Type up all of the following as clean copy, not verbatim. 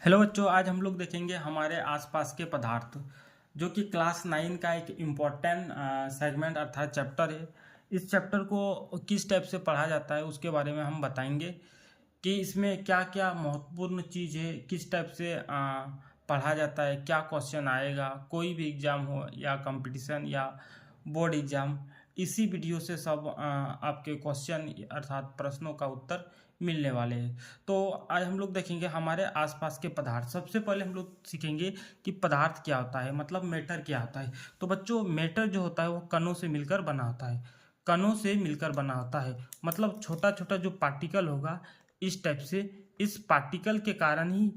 Hello बच्चों, आज हम लोग देखेंगे हमारे आसपास के पदार्थ, जो कि क्लास 9 का एक इम्पोर्टेंट सेगमेंट अर्थात चैप्टर है। इस चैप्टर को किस टाइप से पढ़ा जाता है उसके बारे में हम बताएंगे कि इसमें क्या क्या महत्वपूर्ण चीज़ है, किस टाइप से पढ़ा जाता है, क्या क्वेश्चन आएगा, कोई भी एग्ज़ाम हो या कंपटीशन या बोर्ड एग्ज़ाम। इसी वीडियो से सब आपके क्वेश्चन अर्थात प्रश्नों का उत्तर मिलने वाले हैं। तो आज हम लोग देखेंगे हमारे आसपास के पदार्थ। सबसे पहले हम लोग सीखेंगे कि पदार्थ क्या होता है, मतलब मैटर क्या होता है। तो बच्चों, मैटर जो होता है वो कणों से मिलकर बना होता है। कणों से मिलकर बना होता है मतलब छोटा छोटा जो पार्टिकल होगा इस टाइप से, इस पार्टिकल के कारण ही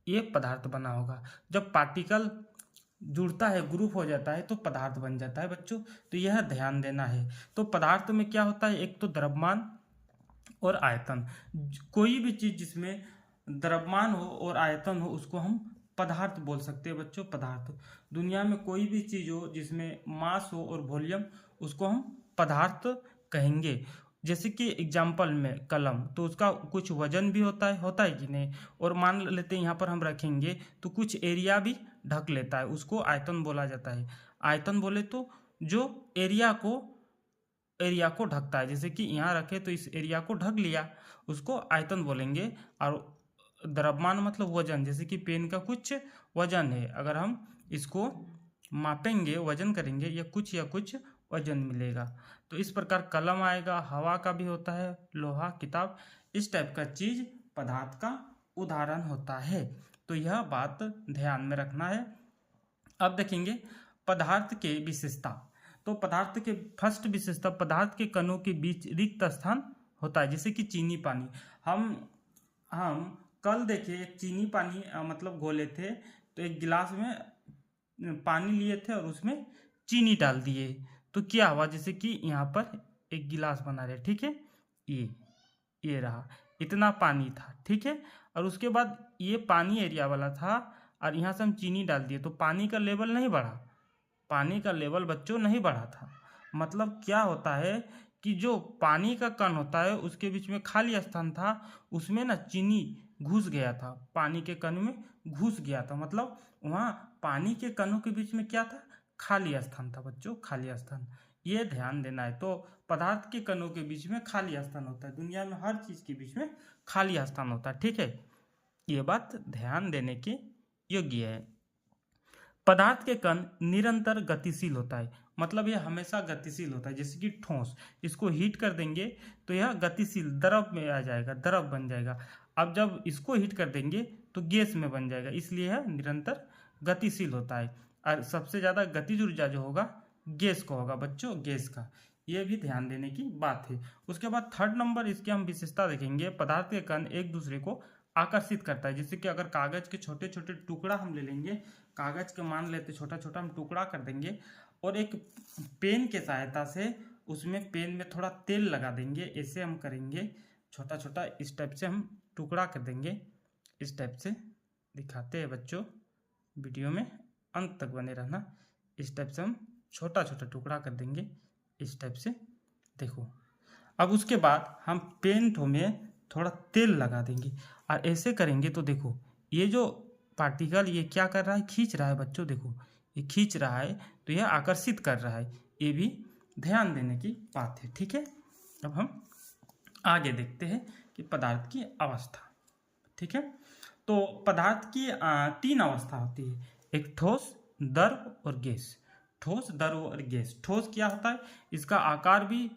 ये पदार्थ बना होगा। जब पार्टिकल जुड़ता है, ग्रुप हो जाता है, तो पदार्थ बन जाता है बच्चों। तो यह ध्यान देना है। तो पदार्थ में क्या होता है, एक तो द्रव्यमान और आयतन। कोई भी चीज जिसमें द्रव्यमान हो और आयतन हो उसको हम पदार्थ बोल सकते हैं बच्चों। पदार्थ, दुनिया में कोई भी चीज हो जिसमें मास हो और वॉल्यूम, उसको हम पदार्थ कहेंगे। जैसे कि एग्जाम्पल में कलम, तो उसका कुछ वजन भी होता है कि नहीं। और मान लेते हैं यहाँ पर हम रखेंगे तो कुछ एरिया भी ढक लेता है, उसको आयतन बोला जाता है। आयतन बोले तो जो एरिया को ढकता है। जैसे कि यहाँ रखे तो इस एरिया को ढक लिया, उसको आयतन बोलेंगे। और द्रव्यमान मतलब वजन, जैसे कि पेन का कुछ वजन है, अगर हम इसको मापेंगे, वजन करेंगे, या कुछ वजन मिलेगा। तो इस प्रकार कलम आएगा, हवा का भी होता है, लोहा, किताब, इस टाइप का चीज पदार्थ का उदाहरण होता है। तो यह बात ध्यान में रखना है। अब देखेंगे पदार्थ के विशेषता। तो पदार्थ के फर्स्ट विशेषता, पदार्थ के कणों के बीच रिक्त स्थान होता है। जैसे कि चीनी पानी, हम कल देखे एक चीनी पानी मतलब घोले थे, तो एक गिलास में पानी लिए थे और उसमें चीनी डाल दिए, तो क्या हुआ, जैसे कि यहाँ पर एक गिलास बना रहे, ठीक है, ये रहा, इतना पानी था, ठीक है। और उसके बाद ये पानी एरिया वाला था और यहाँ से हम चीनी डाल दिए, तो पानी का लेवल नहीं बढ़ा, पानी का लेवल बच्चों नहीं बढ़ा था। मतलब क्या होता है कि जो पानी का कण होता है उसके बीच में खाली स्थान था, उसमें ना चीनी घुस गया था, पानी के कण में घुस गया था। मतलब वहाँ पानी के कणों के बीच में क्या था, खाली स्थान था बच्चों, खाली स्थान। ये ध्यान देना है। तो पदार्थ के कणों के बीच में खाली स्थान होता है, दुनिया में हर चीज के बीच में खाली स्थान होता है, ठीक है। ये बात ध्यान देने के योग्य है। पदार्थ के कण निरंतर गतिशील होता है, मतलब यह हमेशा गतिशील होता है। जैसे कि ठोस, इसको हीट कर देंगे तो यह गतिशील द्रव में आ जाएगा, द्रव बन जाएगा। अब जब इसको हीट कर देंगे तो गैस में बन जाएगा, इसलिए यह निरंतर गतिशील होता है। और सबसे ज़्यादा गतिज ऊर्जा जो होगा गैस को होगा बच्चों, गैस का। यह भी ध्यान देने की बात है। उसके बाद थर्ड नंबर इसके हम विशेषता देखेंगे, पदार्थ के कण एक दूसरे को आकर्षित करता है। जैसे कि अगर कागज के छोटे छोटे टुकड़ा हम ले लेंगे, कागज के मान लेते छोटा छोटा हम टुकड़ा कर देंगे और एक पेन के सहायता से उसमें पेन में थोड़ा तेल लगा देंगे, ऐसे हम करेंगे, छोटा छोटा इस टाइप से हम टुकड़ा कर देंगे। इस टाइप से दिखाते हैं बच्चों, वीडियो में अंत तक बने रहना। इस टाइप से हम छोटा छोटा टुकड़ा कर देंगे, इस टाइप से, देखो। अब उसके बाद हम पेन में थोड़ा तेल लगा देंगे और ऐसे करेंगे तो देखो, ये जो पार्टिकल ये क्या कर रहा है, खींच रहा है बच्चों, देखो ये खींच रहा है, तो यह आकर्षित कर रहा है। ये भी ध्यान देने की बात है, ठीक है। अब हम आगे देखते हैं कि पदार्थ की अवस्था, ठीक है। तो पदार्थ की तीन अवस्था होती है, एक ठोस, द्रव और गैस। ठोस, द्रव और गैस। ठोस क्या होता है, इसका आकार भी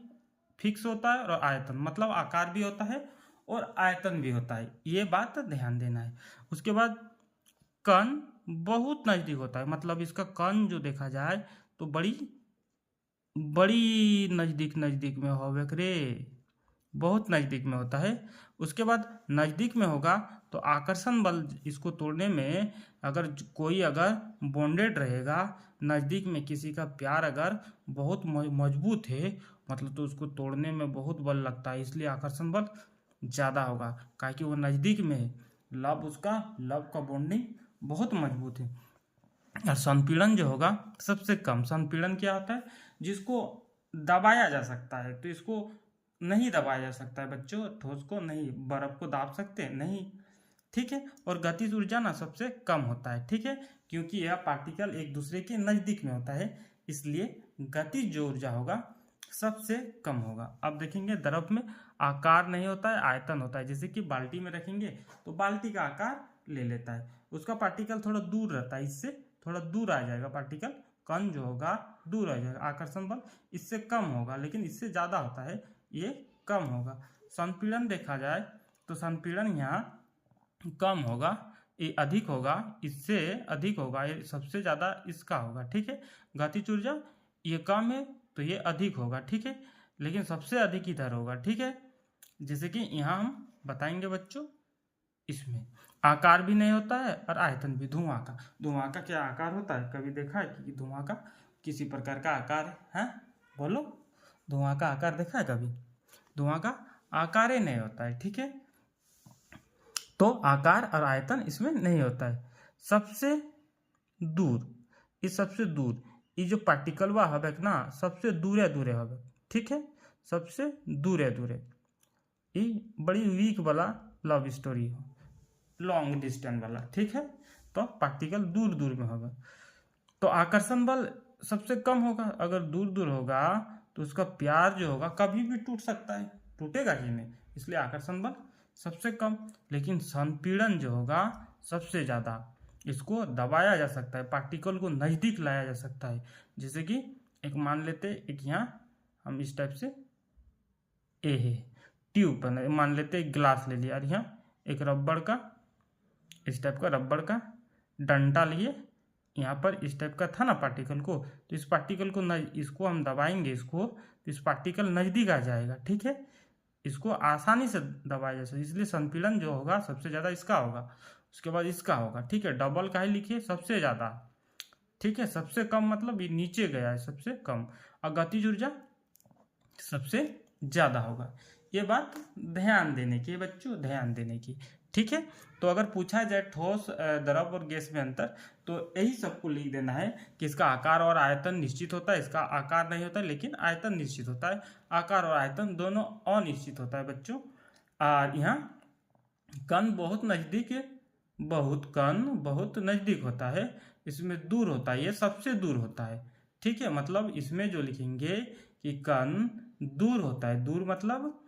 फिक्स होता है और आयतन, मतलब आकार भी होता है और आयतन भी होता है, ये बात ध्यान देना है। उसके बाद कण बहुत नजदीक होता है, मतलब इसका कण जो देखा जाए तो बड़ी बड़ी नजदीक नजदीक में हो रे, बहुत नजदीक में होता है। उसके बाद नजदीक में होगा तो आकर्षण बल इसको तोड़ने में, अगर कोई अगर बॉन्डेड रहेगा, नजदीक में किसी का प्यार अगर बहुत मजबूत है, मतलब तो उसको तोड़ने में बहुत बल लगता है, इसलिए आकर्षण बल ज़्यादा होगा, काहे कि वो नज़दीक में है। लव का बॉन्डिंग बहुत मजबूत है। और संपीड़न जो होगा सबसे कम। संपीड़न क्या होता है, जिसको दबाया जा सकता है, तो इसको नहीं दबाया जा सकता है बच्चों। ठोस को नहीं, बर्फ को दाब सकते नहीं, ठीक है। और गतिज ऊर्जा ना सबसे कम होता है, ठीक है, क्योंकि यह पार्टिकल एक दूसरे के नज़दीक में होता है, इसलिए गतिज जो ऊर्जा होगा सबसे कम होगा। अब देखेंगे द्रव में आकार नहीं होता है, आयतन होता है। जैसे कि बाल्टी में रखेंगे तो बाल्टी का आकार ले लेता है, उसका पार्टिकल थोड़ा दूर रहता है, इससे थोड़ा दूर आ जाएगा पार्टिकल, कण जो होगा दूर आ जाएगा। आकर्षण बल इससे कम होगा, लेकिन इससे ज़्यादा होता है, ये कम होगा। संपीड़न देखा जाए तो संपीड़न यहाँ कम होगा, ये अधिक होगा, इससे अधिक होगा, ये सबसे ज़्यादा इसका होगा, ठीक है। गतिज ऊर्जा ये कम है तो ये अधिक होगा, ठीक है, लेकिन सबसे अधिक इधर होगा, ठीक है। जैसे कि यहाँ हम बताएंगे बच्चों, इसमें आकार भी नहीं होता है और आयतन भी। धुआं का क्या आकार होता है, कभी देखा है कि धुआं का किसी प्रकार का आकार है? बोलो, धुआं का आकार देखा है कभी? धुआं का आकार ही नहीं होता है, ठीक है। तो आकार और आयतन इसमें नहीं होता है। सबसे दूर, इस सबसे दूर ये जो पार्टिकल वा हवे ना, सबसे दूरे दूरे हवे, ठीक है, सबसे दूरे दूरे। ये बड़ी वीक वाला लव स्टोरी हो, लॉन्ग डिस्टेंस वाला, ठीक है। तो पार्टिकल दूर दूर में होगा, तो आकर्षण बल सबसे कम होगा। अगर दूर दूर होगा तो उसका प्यार जो होगा कभी भी टूट सकता है, टूटेगा ही नहीं, इसलिए आकर्षण बल सबसे कम। लेकिन संपीड़न जो होगा सबसे ज़्यादा, इसको दबाया जा सकता है, पार्टिकल को नज़दीक लाया जा सकता है। जैसे कि एक मान लेते, एक यहाँ हम इस टाइप से ए है ट्यूब बना, मान लेते एक गिलास ले लिया और यहाँ एक रबड़ का, इस टाइप का रबड़ का डंडा लिए, यहाँ पर इस टाइप का था ना पार्टिकल को, तो इस पार्टिकल को इसको हम दबाएंगे, इसको तो इस पार्टिकल नज़दीक आ जाएगा, ठीक है, इसको आसानी से दबाया जा सकता है। इसलिए संपीड़न जो होगा सबसे ज़्यादा इसका होगा, उसके बाद इसका होगा, ठीक है। डबल का ही लिखिए, सबसे ज़्यादा, ठीक है, सबसे कम मतलब ये नीचे गया है, सबसे कम। और गतिज ऊर्जा सबसे ज़्यादा होगा। ये बात ध्यान देने की बच्चों, ध्यान देने की, ठीक है। तो अगर पूछा जाए ठोस, द्रव और गैस में अंतर, तो यही सबको लिख देना है कि इसका आकार और आयतन निश्चित होता है, इसका आकार नहीं होता है लेकिन आयतन निश्चित होता है। आकार और आयतन दोनों अनिश्चित होता है बच्चों। और यहाँ कण बहुत नज़दीक है, कण बहुत नज़दीक होता है, इसमें दूर होता है, ये सबसे दूर होता है, ठीक है। मतलब इसमें जो लिखेंगे कि कण दूर होता है, दूर मतलब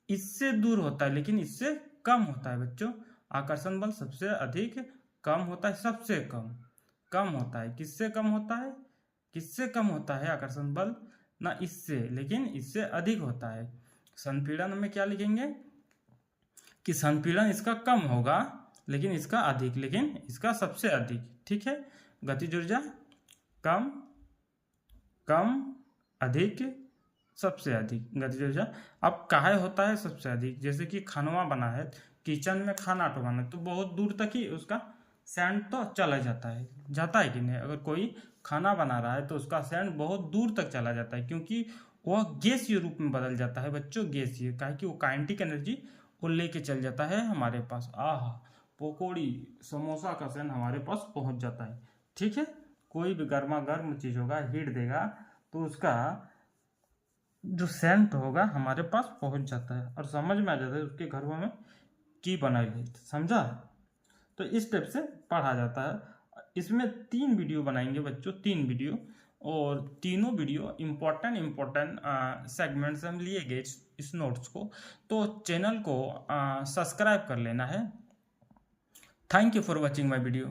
इससे दूर होता है लेकिन इससे कम होता है बच्चों। आकर्षण बल सबसे अधिक, कम होता है सबसे कम होता है। किससे कम होता है? किससे कम होता है आकर्षण बल? ना इससे, लेकिन इससे अधिक होता है। संपीड़न में क्या लिखेंगे कि संपीड़न इसका कम होगा लेकिन इसका अधिक, लेकिन इसका सबसे अधिक, ठीक है। गतिज ऊर्जा कम, अधिक, सबसे अधिक गतिज ऊर्जा। अब काहे होता है सबसे अधिक? जैसे कि खानवा बना है, किचन में खाना तो बना है, तो बहुत दूर तक ही उसका सेंट तो चला जाता है कि नहीं? अगर कोई खाना बना रहा है तो उसका सेंट बहुत दूर तक चला जाता है, क्योंकि वह गैसीय रूप में बदल जाता है बच्चों, गैसीय, काहे कि वो काइनेटिक एनर्जी वो लेके चल जाता है हमारे पास। पकौड़ी समोसा का सेंट हमारे पास पहुंच जाता है, ठीक है। कोई भी गर्मा गर्म चीज़ होगा, हीट देगा तो उसका जो सेंट होगा हमारे पास पहुंच जाता है और समझ में आ जाता है उसके घरों में की बनाई है, समझा? तो इस टाइप से पढ़ा जाता है। इसमें 3 वीडियो बनाएंगे बच्चों, 3 वीडियो, और तीनों वीडियो इम्पोर्टेंट सेगमेंट से हम लिए गए इस नोट्स को। तो चैनल को सब्सक्राइब कर लेना है। Thank you for watching my video.